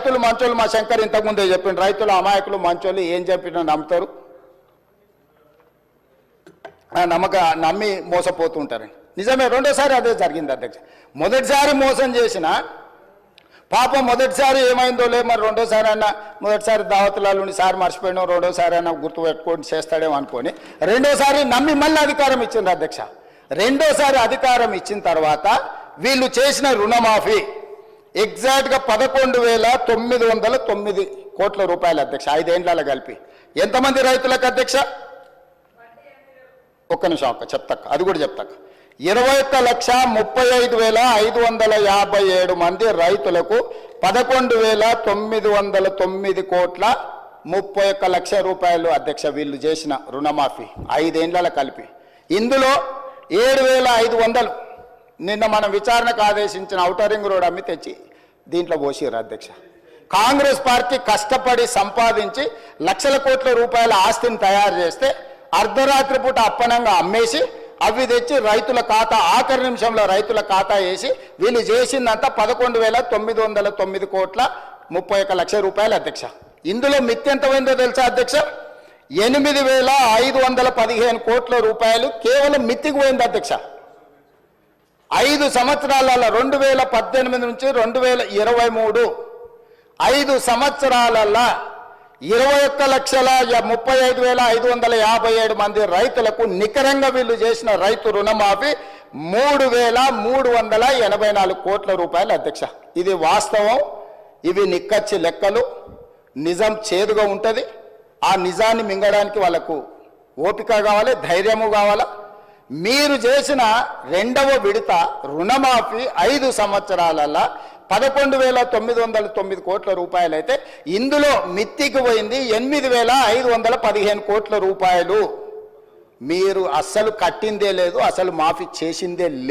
రైతులు మంచోళ్ళు, మా శంకర్ ఇంతకుముందే చెప్పిండు, రైతులు అమాయకులు మంచోళ్ళు, ఏం చెప్పినా నమ్ముతారు, నమ్మి మోసపోతూ ఉంటారండి. నిజమే, రెండోసారి అదే జరిగింది అధ్యక్ష. మొదటిసారి మోసం చేసిన పాపం, మొదటిసారి ఏమైందో లే, మరి రెండోసారి అన్న, మొదటిసారి దావతులలో సార్ మర్చిపోయినాం, రెండోసారి అన్న గుర్తు పెట్టుకొని చేస్తాడేమో అనుకొని రెండోసారి నమ్మి మళ్ళీ అధికారం ఇచ్చింది అధ్యక్ష. రెండోసారి అధికారం ఇచ్చిన తర్వాత వీళ్ళు చేసిన రుణమాఫీ ఎగ్జాక్ట్గా 11,909 కోట్ల రూపాయలు అధ్యక్ష. 5 ఏళ్లలో కలిపి ఎంతమంది రైతులకు అధ్యక్ష? ఒక్క నిమిషం చెప్తాక, అది కూడా చెప్తాక. 21,35,557 మంది రైతులకు 11,909 కోట్ల 31 లక్షల రూపాయలు అధ్యక్ష వీళ్ళు చేసిన రుణమాఫీ 5 ఏళ్లలో కలిపి. ఇందులో 7,500 నిన్న మనం విచారణకు ఆదేశించిన ఔటర్ రింగ్ రోడ్ అమ్మి తెచ్చి దీంట్లో పోసిరు అధ్యక్ష. కాంగ్రెస్ పార్టీ కష్టపడి సంపాదించి లక్షల కోట్ల రూపాయల ఆస్తిని తయారు చేస్తే అర్ధరాత్రి పూట అప్పనంగా అమ్మేసి అవి తెచ్చి రైతుల ఖాతా, ఆఖరి నిమిషంలో రైతుల ఖాతా వేసి వీళ్ళు చేసిందంతా 11,909 కోట్ల 31 లక్షల రూపాయలు అధ్యక్ష. ఇందులో మిత్తి ఎంత పోయిందో తెలుసా అధ్యక్ష? 8,515 కోట్ల రూపాయలు కేవలం మిత్తికి పోయింది అధ్యక్ష. 5 సంవత్సరాలలో 2018 నుంచి 2023 5 సంవత్సరాలలో 21,35,557 మంది రైతులకు నికరంగా వీళ్ళు చేసిన రైతు రుణమాఫీ 3,384 కోట్ల రూపాయలు అధ్యక్ష. ఇది వాస్తవం, ఇవి నిక్కచ్చి లెక్కలు. నిజం చేదుగా ఉంటుంది, ఆ నిజాన్ని మింగడానికి వాళ్ళకు ఓపిక కావాలి, ధైర్యము కావాలా. మీరు చేసిన రెండవ విడత రుణమాఫీ 5 సంవత్సరాలలో 11,909 కోట్ల రూపాయలు అయితే ఇందులో మిత్తికి పోయింది 8,515 కోట్ల రూపాయలు. మీరు అస్సలు కట్టిందే లేదు, అసలు మాఫీ చేసిందే లేదు.